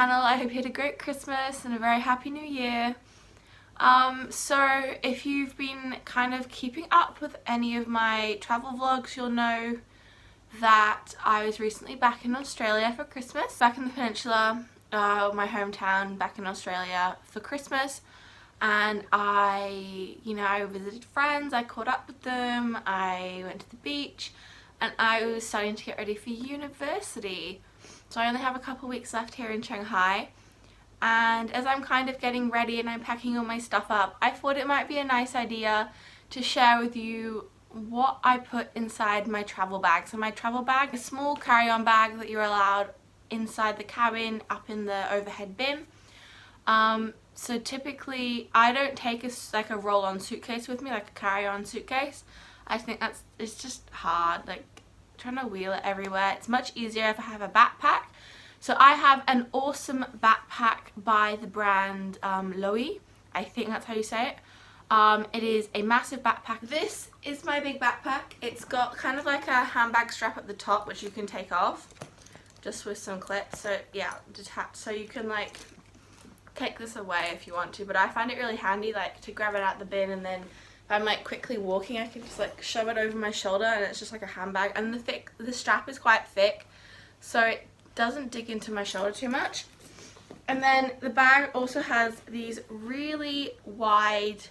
channel. I hope you had a great Christmas and a very happy new year. So if you've been kind of keeping up with any of my travel vlogs, you'll know that I was recently back in Australia for Christmas, back in the Peninsula, my hometown, back in Australia for Christmas. And I visited friends, I caught up with them, I went to the beach, and I was starting to get ready for university. So I only have a couple weeks left here in Shanghai. And as I'm kind of getting ready and I'm packing all my stuff up, I thought it might be a nice idea to share with you what I put inside my travel bag. So my travel bag, a small carry-on bag that you're allowed inside the cabin up in the overhead bin. So typically I don't take a roll-on suitcase with me, like a carry-on suitcase. I think it's just hard, like trying to wheel it everywhere. It's much easier if I have a backpack. So I have an awesome backpack by the brand Loewe. I think that's how you say it. It is a massive backpack. This is my big backpack. It's got kind of like a handbag strap at the top, which you can take off just with some clips. So yeah, detached. So you can like take this away if you want to, but I find it really handy like to grab it out the bin, and then if I'm like quickly walking I can just like shove it over my shoulder and it's just like a handbag. And the strap is quite thick, so it doesn't dig into my shoulder too much. And then the bag also has these really wide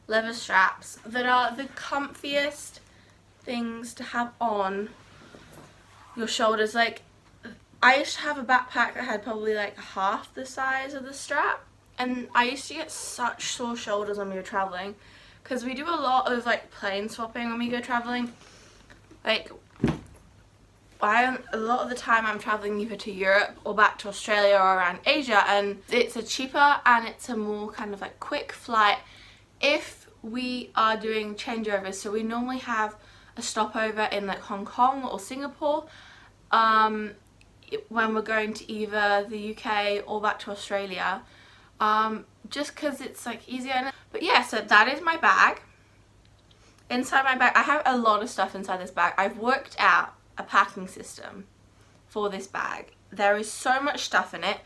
leather straps that are the comfiest things to have on your shoulders. Like, I used to have a backpack that had probably like half the size of the strap, and I used to get such sore shoulders when we were traveling, because we do a lot of like plane swapping when we go traveling. Like, a lot of the time I'm traveling either to Europe or back to Australia or around Asia, and it's a cheaper and it's a more kind of like quick flight if we are doing changeovers. So we normally have a stopover in like Hong Kong or Singapore when we're going to either the UK or back to Australia, just because it's like easier. But yeah, so that is my bag. Inside my bag I have a lot of stuff inside this bag. I've worked out a packing system for this bag. There is so much stuff in it,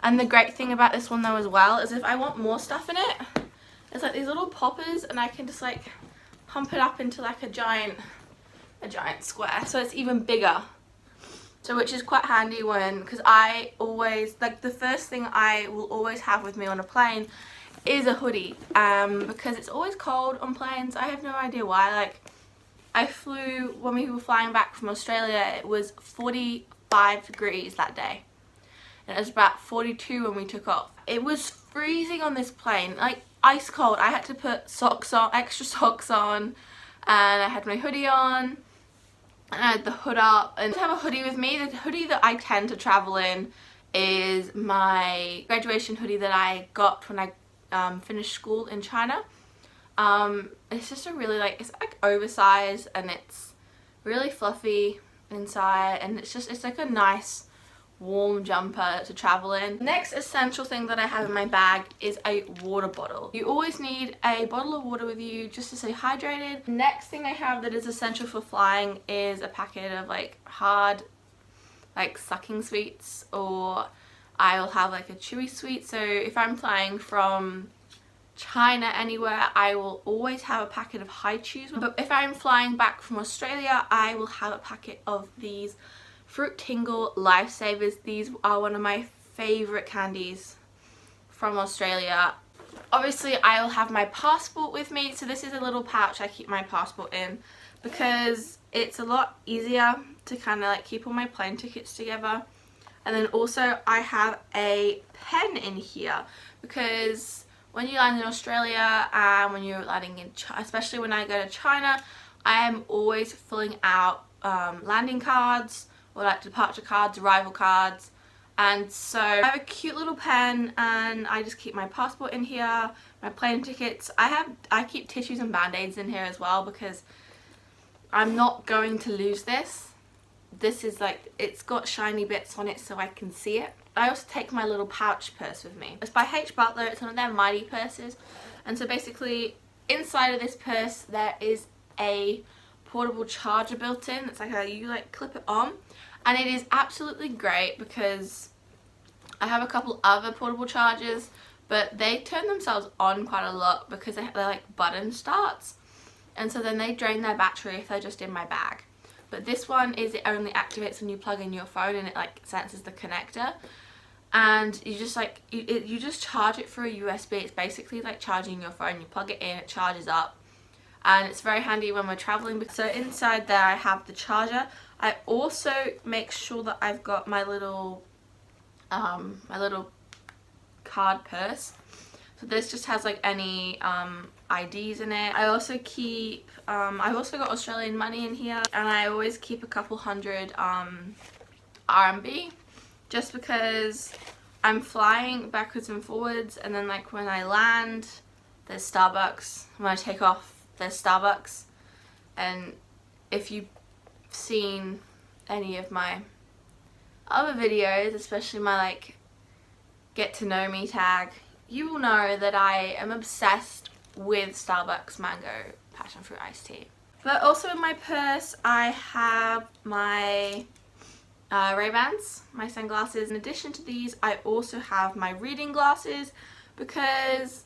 and the great thing about this one though as well is if I want more stuff in it, it's like these little poppers and I can just like pump it up into like a giant square, so it's even bigger. So which is quite handy because I always, like, the first thing I will always have with me on a plane is a hoodie, because it's always cold on planes. I have no idea why. Like, I flew, when we were flying back from Australia, it was 45 degrees that day, and it was about 42 when we took off. It was freezing on this plane, like ice cold. I had to put socks on, extra socks on, and I had my hoodie on, and I had the hood up. And I have a hoodie with me. The hoodie that I tend to travel in is my graduation hoodie that I got when I finished school in China. It's just a really it's like oversized, and it's really fluffy inside, and it's like a nice warm jumper to travel in. Next essential thing that I have in my bag is a water bottle. You always need a bottle of water with you just to stay hydrated. Next thing I have that is essential for flying is a packet of like hard sucking sweets, or I'll have like a chewy sweet. So if I'm flying from China anywhere, I will always have a packet of Hi-Chews. But if I'm flying back from Australia, I will have a packet of these Fruit Tingle Lifesavers. These are one of my favourite candies from Australia. Obviously I will have my passport with me, so this is a little pouch I keep my passport in because it's a lot easier to kind of like keep all my plane tickets together. And then also I have a pen in here because when you land in Australia and when you're landing in China, especially when I go to China, I am always filling out landing cards, or like departure cards, arrival cards. And so I have a cute little pen, and I just keep my passport in here, my plane tickets. I keep tissues and band-aids in here as well because I'm not going to lose this. This is like, it's got shiny bits on it so I can see it. I also take my little pouch purse with me. It's by H. Butler. It's one of their Mighty purses. And so basically inside of this purse there is a portable charger built in. It's like you like clip it on, and it is absolutely great because I have a couple other portable chargers, but they turn themselves on quite a lot because they're like button starts, and so then they drain their battery if they're just in my bag. But this one it only activates when you plug in your phone, and it like senses the connector, and you just like you just charge it through a USB. It's basically like charging your phone. You plug it in, it charges up, and it's very handy when we're traveling. So inside there I have the charger. I also make sure that I've got my little card purse. So this just has like any IDs in it. I also keep I've also got Australian money in here, and I always keep a couple hundred RMB, just because I'm flying backwards and forwards, and then like when I land there's Starbucks, when I take off there's Starbucks. And if you've seen any of my other videos, especially my like get to know me tag, you will know that I am obsessed with Starbucks mango passion fruit iced tea. But also in my purse I have my Ray-Bans, my sunglasses. In addition to these I also have my reading glasses, because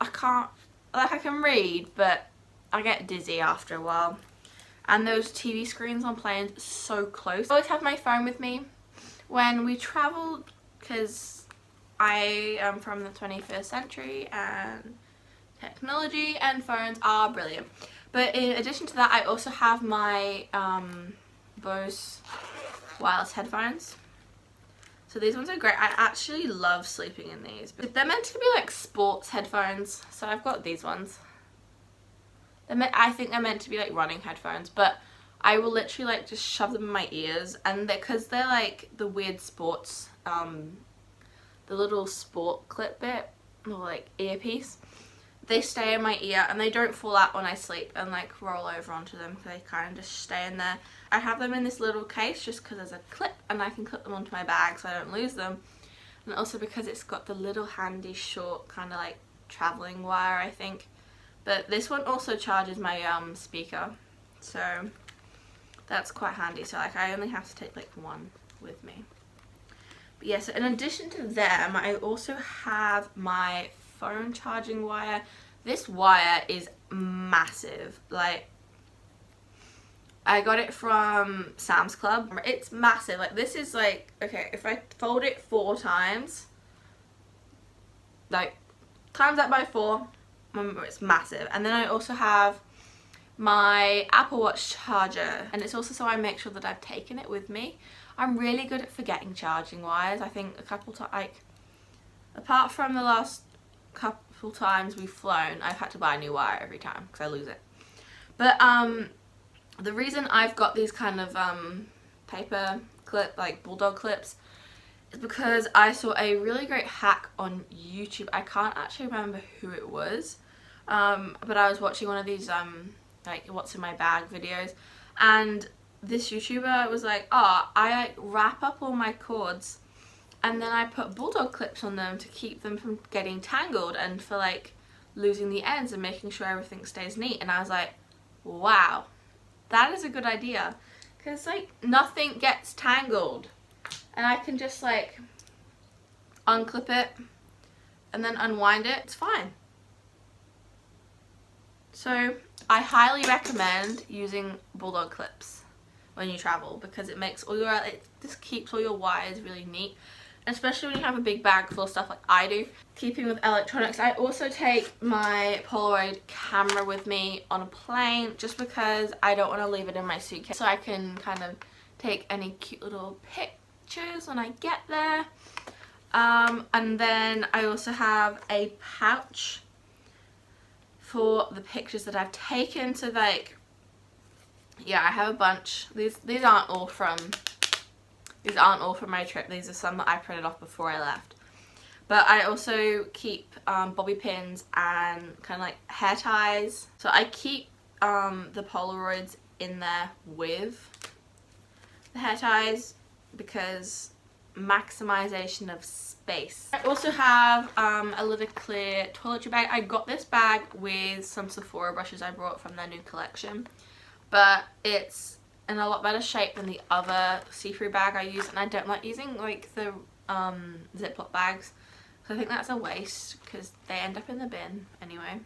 I can read but I get dizzy after a while, and those TV screens on planes so close. I always have my phone with me when we travel, because I am from the 21st century and technology and phones are brilliant. But in addition to that I also have my Bose wireless headphones. So these ones are great. I actually love sleeping in these. But they're meant to be like sports headphones, so I've got these ones. I think they're meant to be like running headphones, but I will literally like just shove them in my ears, and because they're like the weird sports, the little sport clip bit, or like earpiece, they stay in my ear and they don't fall out when I sleep and like roll over onto them. They kind of just stay in there. I have them in this little case just because there's a clip and I can clip them onto my bag so I don't lose them, and also because it's got the little handy short kind of like traveling wire, I think. But this one also charges my speaker, so that's quite handy. So like I only have to take like one with me. But yeah, so in addition to them I also have my phone charging wire. This wire is massive. Like I got it from Sam's Club. It's massive. Like this is like, okay, if I fold it 4 times, like times that by 4, remember it's massive. And then I also have my Apple Watch charger, and it's also so I make sure that I've taken it with me. I'm really good at forgetting charging wires. I think a couple times, like apart from the last couple times we've flown, I've had to buy a new wire every time because I lose it. But the reason I've got these kind of paper clip, like bulldog clips, is because I saw a really great hack on YouTube. I can't actually remember who it was, but I was watching one of these like what's in my bag videos, and this YouTuber was like, oh, I like wrap up all my cords and then I put bulldog clips on them to keep them from getting tangled and for like losing the ends and making sure everything stays neat. And I was like, wow, that is a good idea, because like nothing gets tangled, and I can just like unclip it and then unwind it. It's fine. So I highly recommend using bulldog clips when you travel, because it makes all your, it just keeps all your wires really neat, especially when you have a big bag full of stuff like I do. Keeping with electronics, I also take my Polaroid camera with me on a plane, just because I don't want to leave it in my suitcase, so I can kind of take any cute little pictures when I get there. And then I also have a pouch for the pictures that I've taken. So like, yeah, I have a bunch. These aren't all from my trip. These are some that I printed off before I left. But I also keep bobby pins and kind of like hair ties. So I keep the Polaroids in there with the hair ties because maximization of space. I also have a little clear toiletry bag. I got this bag with some Sephora brushes I brought from their new collection, but it's in a lot better shape than the other see-through bag I use, and I don't like using like the Ziploc bags, so I think that's a waste because they end up in the bin anyway.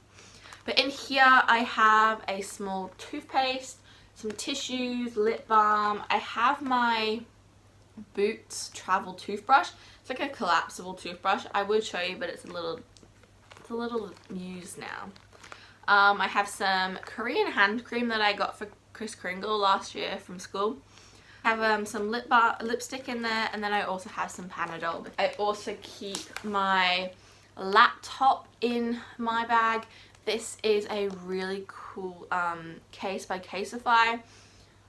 But in here I have a small toothpaste, some tissues, lip balm. I have my Boots travel toothbrush. It's like a collapsible toothbrush. I would show you, but it's a little used now. I have some Korean hand cream that I got for Kris Kringle last year from school. I have some lipstick in there, and then I also have some Panadol. I also keep my laptop in my bag. This is a really cool case by Casetify.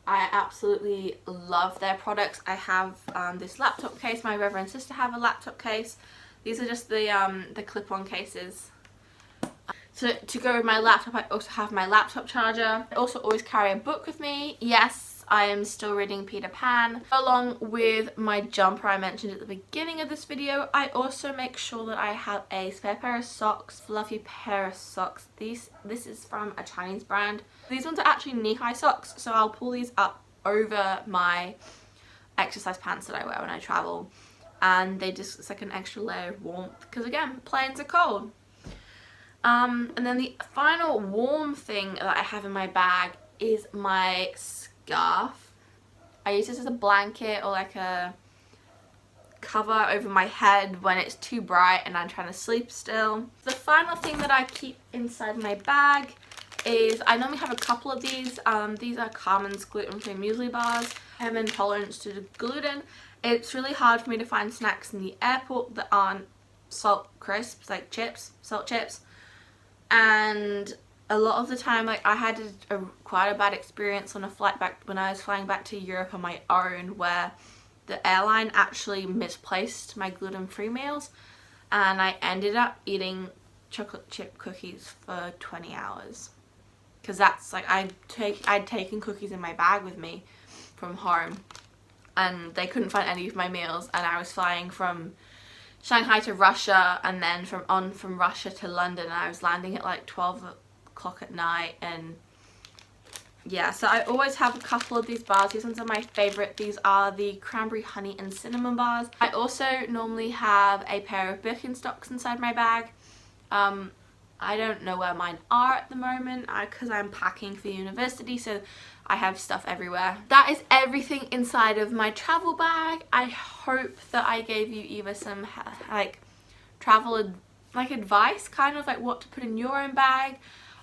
I absolutely love their products. I have this laptop case. My brother and sister have a laptop case. These are just the clip-on cases. So to go with my laptop, I also have my laptop charger. I also always carry a book with me. Yes, I am still reading Peter Pan. Along with my jumper I mentioned at the beginning of this video, I also make sure that I have a spare pair of socks, fluffy pair of socks. This is from a Chinese brand. These ones are actually knee-high socks, so I'll pull these up over my exercise pants that I wear when I travel. And it's like an extra layer of warmth, because again, planes are cold. And then the final warm thing that I have in my bag is my scarf. I use this as a blanket or like a cover over my head when it's too bright and I'm trying to sleep still. The final thing that I keep inside my bag is, I normally have a couple of these. These are Carmen's gluten-free muesli bars. I have intolerance to gluten. It's really hard for me to find snacks in the airport that aren't salt crisps, like chips, salt chips. And a lot of the time, like, I had quite a bad experience on a flight back when I was flying back to Europe on my own, where the airline actually misplaced my gluten-free meals, and I ended up eating chocolate chip cookies for 20 hours. Because that's like, I'd taken cookies in my bag with me from home, and they couldn't find any of my meals, and I was flying from Shanghai to Russia, and then from Russia to London, and I was landing at like 12 o'clock at night. And yeah, so I always have a couple of these bars. These ones are my favorite. These are the cranberry honey and cinnamon bars. I also normally have a pair of Birkenstocks inside my bag. I don't know where mine are at the moment because I'm packing for university, so I have stuff everywhere. That is everything inside of my travel bag. I hope that I gave you either some like travel advice, kind of like what to put in your own bag.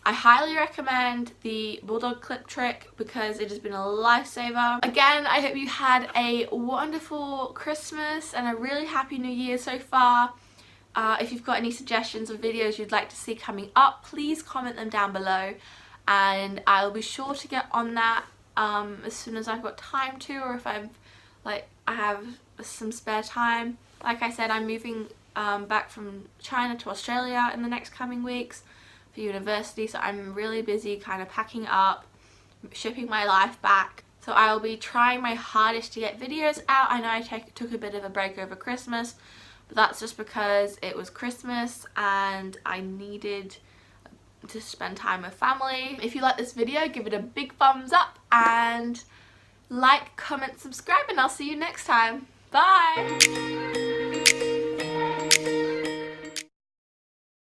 I highly recommend the Bulldog Clip Trick because it has been a lifesaver. Again, I hope you had a wonderful Christmas and a really happy New Year so far. If you've got any suggestions of videos you'd like to see coming up, please comment them down below, and I'll be sure to get on that as soon as I've got time to, or if I have some spare time. Like I said, I'm moving back from China to Australia in the next coming weeks for university, so I'm really busy kind of packing up, shipping my life back. So I'll be trying my hardest to get videos out. I know I took a bit of a break over Christmas, but that's just because it was Christmas and I needed to spend time with family. If you like this video, give it a big thumbs up and like, comment, subscribe, and I'll see you next time. Bye!